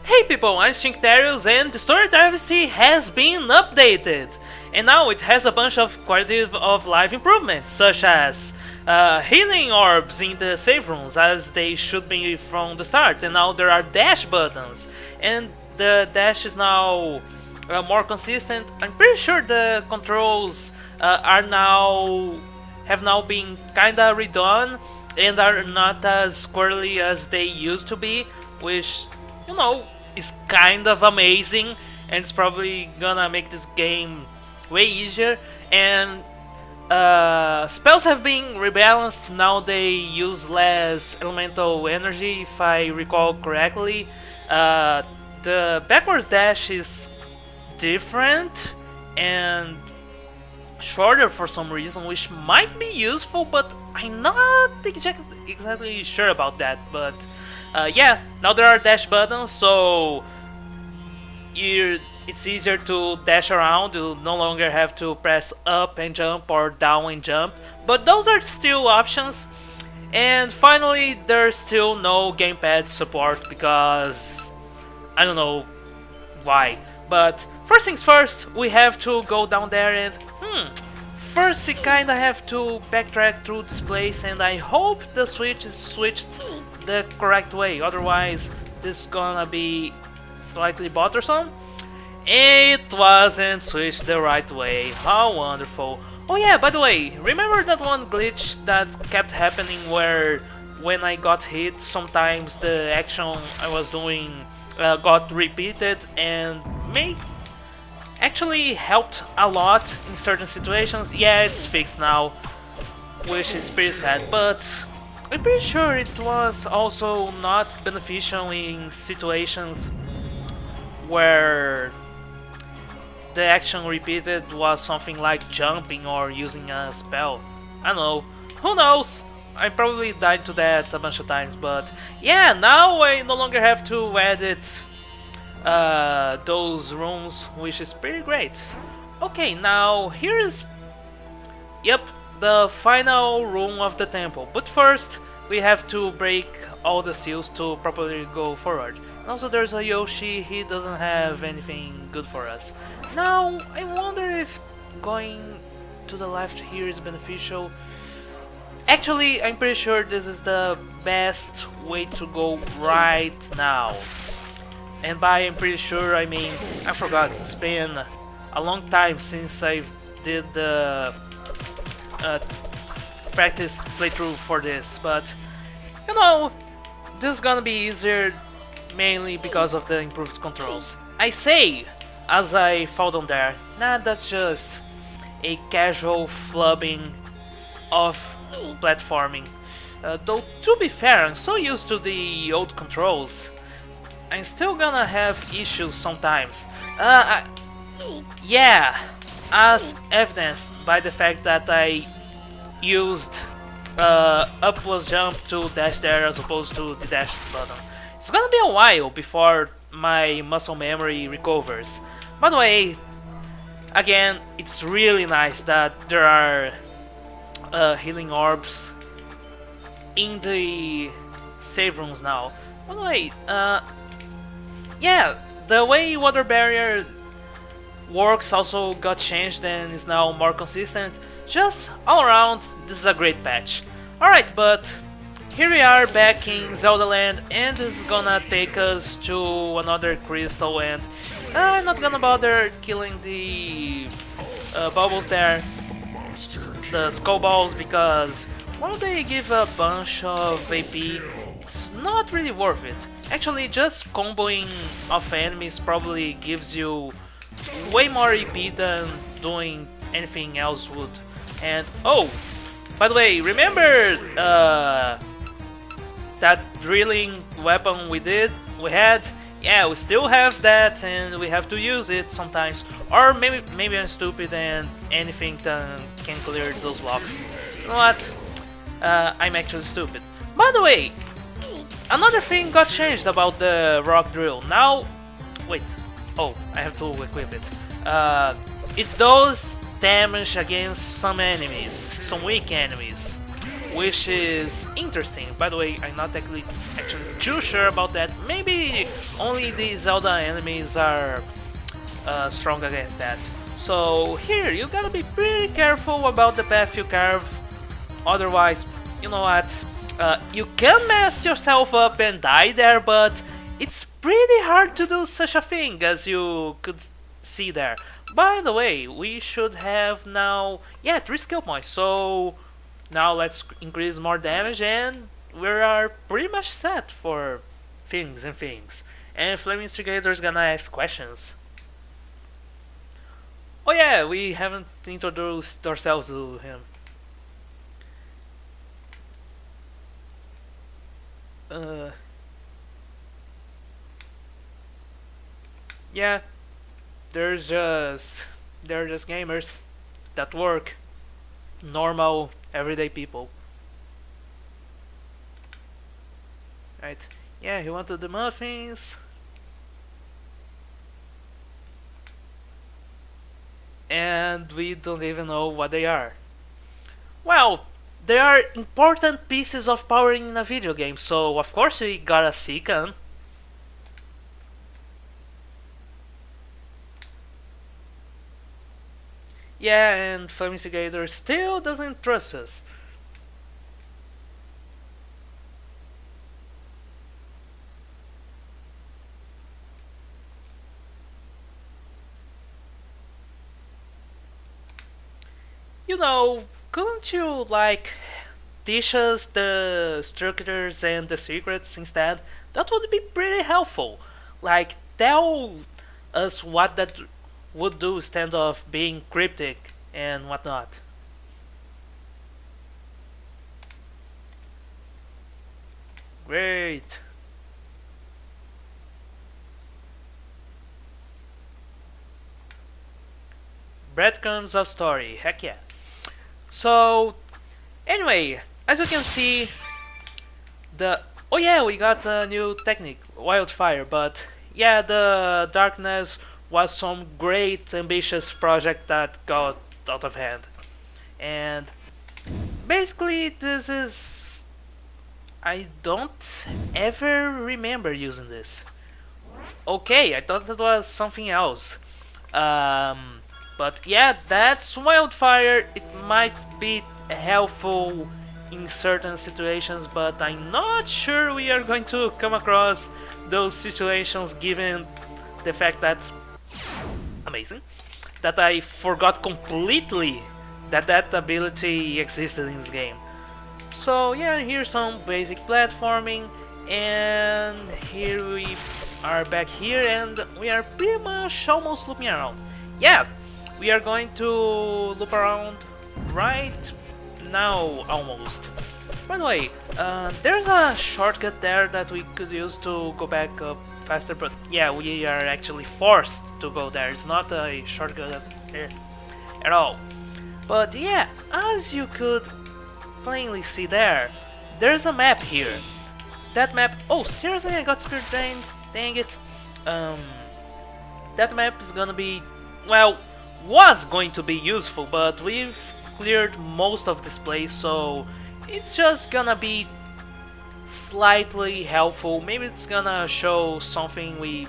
Hey people, I'm Terios and the story Travesty has been updated. And now it has a bunch of quality of life improvements, such as healing orbs in the save rooms as they should be from the start. And now there are dash buttons. And the dash is now more consistent. I'm pretty sure the controls have now been kinda redone and are not as squirrely as they used to be, which, you know, is kind of amazing, and it's probably gonna make this game way easier. And spells have been rebalanced. Now they use less elemental energy, if I recall correctly. The backwards dash is different and shorter for some reason, which might be useful, but I'm not exactly sure about that. But yeah, now there are dash buttons, so it's easier to dash around. You no longer have to press up and jump or down and jump, but those are still options. And finally, there's still no gamepad support because I don't know why. But first things first, we have to go down there and first we kinda have to backtrack through this place, and I hope the switch is switched the correct way, otherwise this is gonna be slightly bothersome. It wasn't switched the right way, how wonderful. Oh yeah, by the way, remember that one glitch that kept happening where when I got hit, sometimes the action I was doing got repeated and actually helped a lot in certain situations? Yeah, it's fixed now, which is pretty sad, but I'm pretty sure it was also not beneficial in situations where the action repeated was something like jumping or using a spell. I don't know, who knows? I probably died to that a bunch of times, but yeah, now I no longer have to edit those rooms, which is pretty great. Okay, now here is, yep, the final room of the temple. But first, we have to break all the seals to properly go forward. And also there's a Yoshi, he doesn't have anything good for us. Now, I wonder if going to the left here is beneficial. Actually, I'm pretty sure this is the best way to go right now. And by I'm pretty sure, I mean, I forgot, it's been a long time since I did the practice playthrough for this, but you know, this is gonna be easier mainly because of the improved controls. I say, as I fall down there, nah, that's just a casual flubbing of platforming. Though to be fair, I'm so used to the old controls, I'm still gonna have issues sometimes. Yeah, as evidenced by the fact that I used up plus jump to dash there as opposed to the dash button. It's gonna be a while before my muscle memory recovers. By the way, again, it's really nice that there are healing orbs in the save rooms now. By the way, yeah, the way water barrier works also got changed and is now more consistent. Just all around, this is a great patch. Alright, but here we are back in Zelda Land, and this is gonna take us to another crystal, and I'm not gonna bother killing the bubbles there, the skull balls, because while they give a bunch of AP, it's not really worth it. Actually, just comboing off enemies probably gives you way more EP than doing anything else would. And oh, by the way, remember that drilling weapon we had? Yeah, we still have that, and we have to use it sometimes. Or maybe I'm stupid and anything can clear those blocks. You know what? I'm actually stupid. By the way, another thing got changed about the rock drill. Now, wait. Oh, I have to equip it. It does damage against some enemies, some weak enemies, which is interesting. By the way, I'm not actually too sure about that. Maybe only the Zelda enemies are strong against that. So here, you gotta be pretty careful about the path you carve. Otherwise, you know what? You can mess yourself up and die there, but it's pretty hard to do such a thing, as you could see there. By the way, we should have now, yeah, 3 skill points. So now let's increase more damage, and we are pretty much set for things and things. And Flame Instigator is gonna ask questions. Oh yeah, we haven't introduced ourselves to him. Yeah, they're just gamers that work, normal everyday people. Right? Yeah, he wanted the muffins. And we don't even know what they are. Well, they are important pieces of power in a video game, so of course we gotta seek them. Yeah, and Flame Instigator still doesn't trust us. You know, couldn't you, like, teach us the structures and the secrets instead? That would be pretty helpful. Like, tell us what that would do instead of being cryptic and whatnot. Great. Breadcrumbs of story, heck yeah. So, anyway, as you can see, oh yeah, we got a new technique, wildfire, but yeah, the darkness was some great ambitious project that got out of hand. And basically this is, I don't ever remember using this. Okay, I thought that was something else. But yeah, that's wildfire. It might be helpful in certain situations, but I'm not sure we are going to come across those situations given the fact that amazing that I forgot completely that that ability existed in this game. So yeah, here's some basic platforming, and here we are back here, and we are pretty much almost looping around. Yeah, we are going to loop around right now, almost. By the way, there's a shortcut there that we could use to go back up faster, but yeah, we are actually forced to go there. It's not a shortcut at all. But yeah, as you could plainly see there, there's a map here. That map, oh seriously, I got spirit drained, dang it. That map is gonna be, well, was going to be useful, but we've cleared most of this place, so it's just gonna be slightly helpful. Maybe it's gonna show something we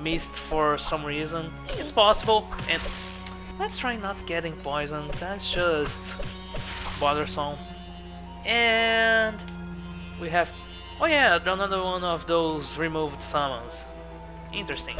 missed for some reason. It's possible. And let's try not getting poisoned. That's just bothersome. And we have, oh yeah, another one of those removed summons. Interesting.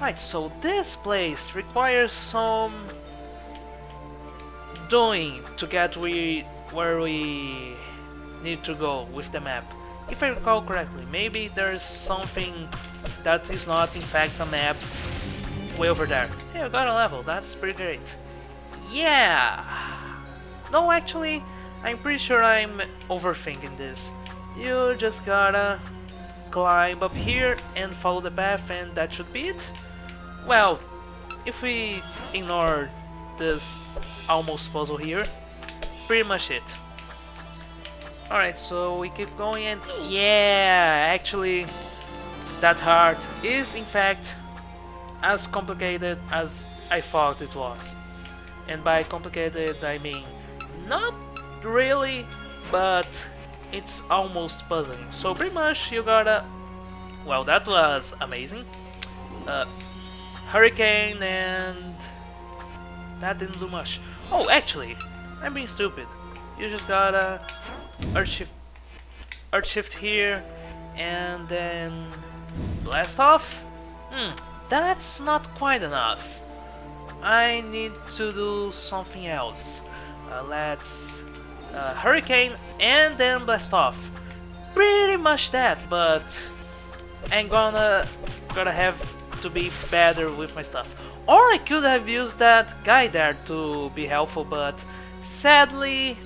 Right, so this place requires some doing to get where we need to go with the map. If I recall correctly, maybe there's something that is not in fact a map way over there. Hey, I got a level, that's pretty great. Yeah! No, actually, I'm pretty sure I'm overthinking this. You just gotta climb up here and follow the path, and that should be it. Well, if we ignore this almost puzzle here, pretty much it. Alright, so we keep going, and yeah, actually that heart is in fact as complicated as I thought it was. And by complicated I mean not really, but it's almost puzzling. So pretty much you gotta... Well, that was amazing. Uh, Hurricane and... That didn't do much. Oh, actually, I'm being stupid. You just gotta Earth shift here, and then blast off? That's not quite enough. I need to do something else. Let's Hurricane and then blast off. Pretty much that, but I'm gonna have to be better with my stuff. Or I could have used that guy there to be helpful, but sadly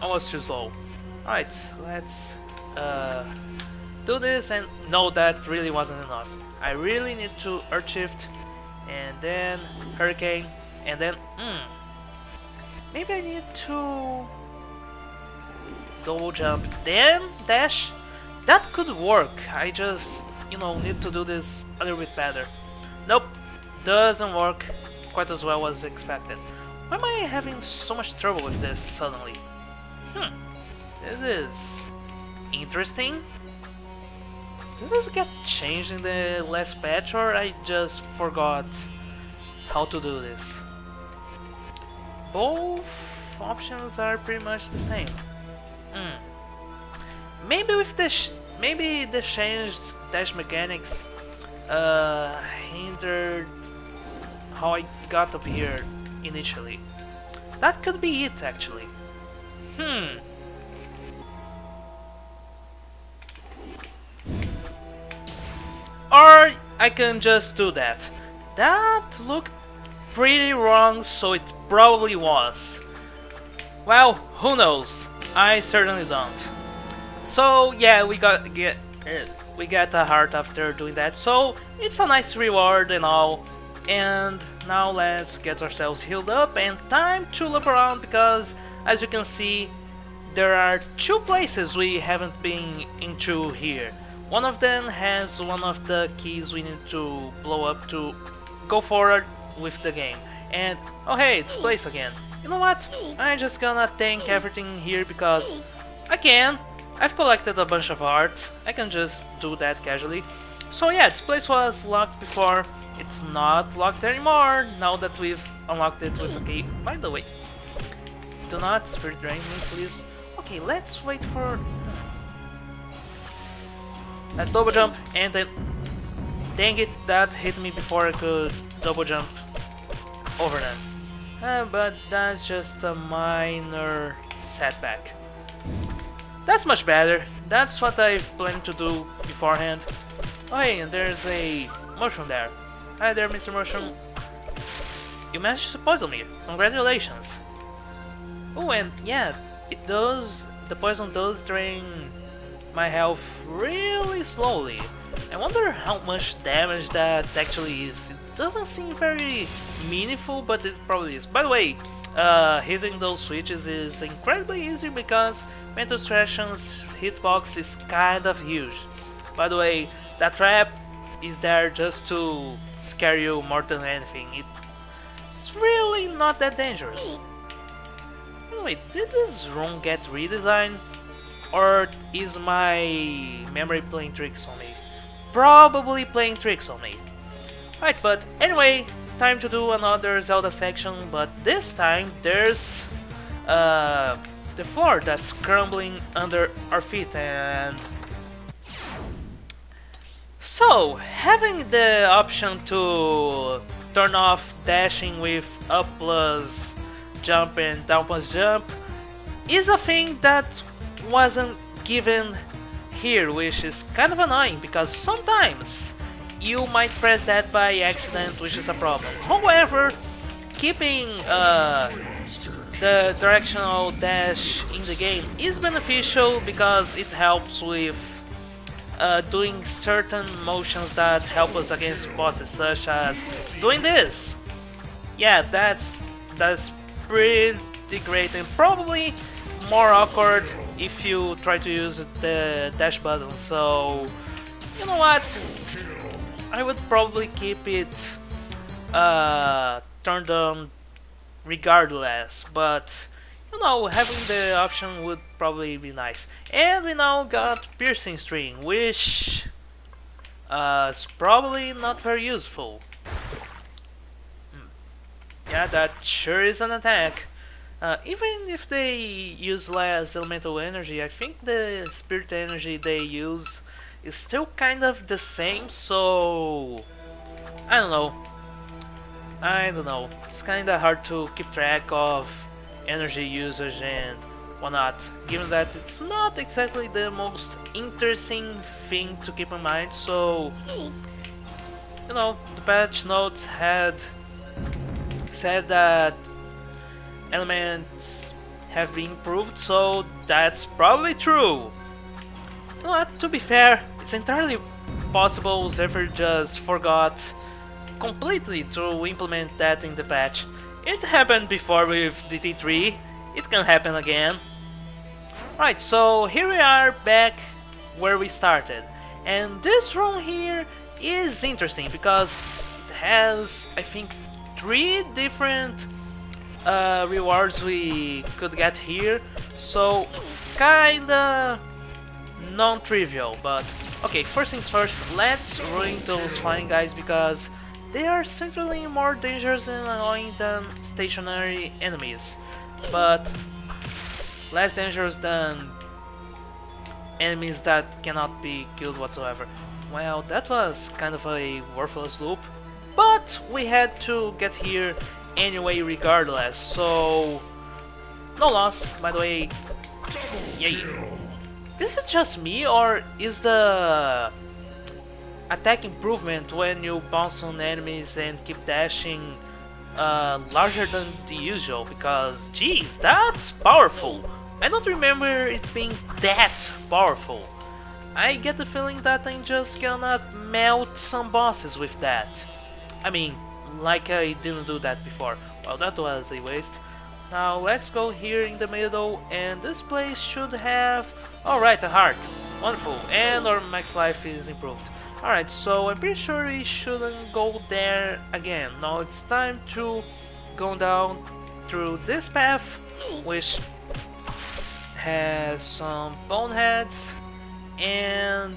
I was too slow. Alright, let's do this, and no, that really wasn't enough. I really need to Earth Shift, and then Hurricane, and then, maybe I need to double jump, then dash? That could work, I just, need to do this a little bit better. Nope, doesn't work quite as well as expected. Why am I having so much trouble with this suddenly? This is interesting. Did this get changed in the last patch, or I just forgot how to do this? Both options are pretty much the same. Maybe with maybe the changed dash mechanics hindered how I got up here initially. That could be it, actually. Or I can just do that. That looked pretty wrong, so it probably was. Well, who knows? I certainly don't. So yeah, we got a heart after doing that, so it's a nice reward and all. And now let's get ourselves healed up and time to look around, because as you can see, there are two places we haven't been into here. One of them has one of the keys we need to blow up to go forward with the game. And oh hey, it's place again. You know what? I'm just gonna tank everything here because I can. I've collected a bunch of hearts. I can just do that casually. So yeah, this place was locked before. It's not locked anymore now that we've unlocked it with a key. By the way, do not spirit drain me, please. Okay, let's wait for... Let's double jump, and then... Dang it, that hit me before I could double jump over them. But that's just a minor setback. That's much better. That's what I've planned to do beforehand. Oh hey, and there's a mushroom there. Hi there, Mr. Mushroom. You managed to poison me. Congratulations. Oh, and yeah, it does... The poison does drain my health really slowly. I wonder how much damage that actually is. It doesn't seem very meaningful, but it probably is. By the way, hitting those switches is incredibly easy because Mental Distraction's hitbox is kind of huge. By the way, that trap is there just to scare you more than anything. It's really not that dangerous. Anyway, did this room get redesigned? Or is my memory playing tricks on me? Probably playing tricks on me. Right, but anyway, time to do another Zelda section, but this time there's the floor that's crumbling under our feet, and so having the option to turn off dashing with up plus jump and down plus jump is a thing that wasn't given here, which is kind of annoying because sometimes you might press that by accident, which is a problem. However, keeping the directional dash in the game is beneficial because it helps with doing certain motions that help us against bosses, such as doing this. Yeah, that's pretty great, and probably more awkward if you try to use the dash button. So you know what, I would probably keep it turned on regardless, but you know, having the option would probably be nice. And we now got piercing string, which is probably not very useful. Yeah, that sure is an attack. Even if they use less elemental energy, I think the spirit energy they use is still kind of the same, so I don't know. I don't know. It's kinda hard to keep track of energy usage and whatnot, given that it's not exactly the most interesting thing to keep in mind, so you know, the patch notes had said that elements have been improved, so that's probably true. You know what, to be fair, it's entirely possible Zephyr just forgot completely to implement that in the patch. It happened before with DT3, it can happen again. Right, so here we are back where we started. And this room here is interesting because it has, I think, 3 different rewards we could get here. So it's kinda non-trivial, but okay, first things first, let's ruin those flying guys because they are certainly more dangerous and annoying than stationary enemies, but less dangerous than enemies that cannot be killed whatsoever. Well, that was kind of a worthless loop, but we had to get here anyway regardless, so no loss, by the way. Yay. Is it just me, or is the attack improvement when you bounce on enemies and keep dashing larger than the usual? Because, geez, that's powerful. I don't remember it being that powerful. I get the feeling that I'm just gonna melt some bosses with that. I mean, like I didn't do that before. Well, that was a waste. Now let's go here in the middle, and this place should have... Alright, a heart. Wonderful, and our max life is improved. Alright, so I'm pretty sure we shouldn't go there again. Now it's time to go down through this path, which has some boneheads, and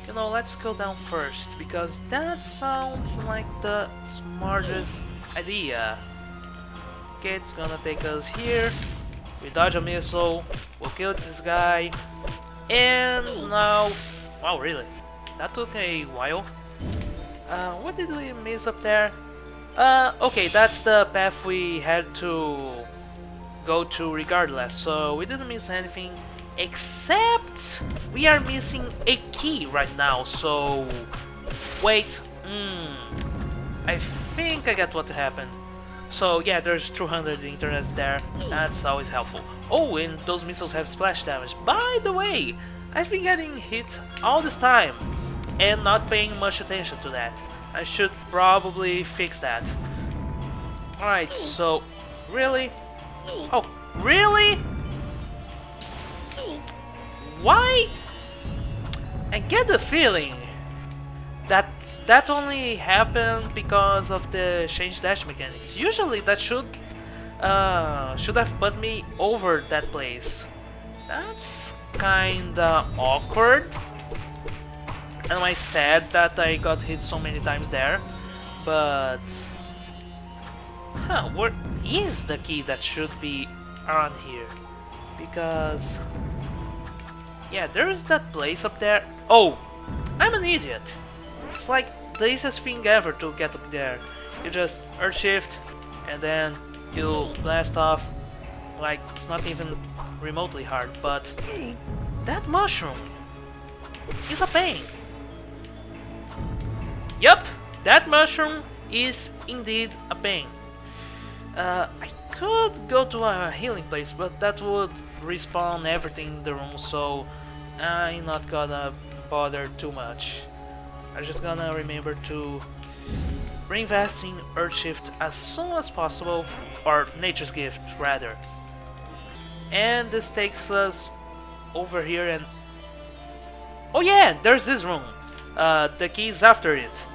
you know, let's go down first because that sounds like the smartest idea. Okay, it's gonna take us here. We dodge a missile, we'll kill this guy, and now... Wow, really? That took a while. What did we miss up there? Okay, that's the path we had to go to regardless, so we didn't miss anything, except we are missing a key right now, so... Wait, I think I get what happened. So yeah, there's 200 internets there, that's always helpful. Oh, and those missiles have splash damage. By the way, I've been getting hit all this time and not paying much attention to that. I should probably fix that. Alright, so... Really? Oh, really? Why? I get the feeling that that only happened because of the change dash mechanics. Usually that should have put me over that place. That's kinda awkward. Am I sad that I got hit so many times there? But... Huh, where is the key that should be around here? Because... Yeah, there's that place up there. Oh! I'm an idiot! It's like the easiest thing ever to get up there. You just Earth Shift, and then you blast off. Like, it's not even remotely hard, but... That mushroom is a pain. Yup, that mushroom is indeed a pain. I could go to a healing place, but that would respawn everything in the room, so I'm not gonna bother too much. I'm just gonna remember to reinvest in Earthshift as soon as possible, or Nature's Gift rather. And this takes us over here and... Oh yeah, there's this room. The key is after it.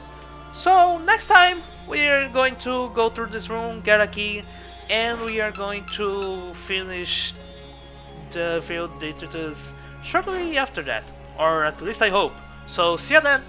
So next time we're going to go through this room, get a key, and we are going to finish the field data's shortly after that, or at least I hope. So see you then!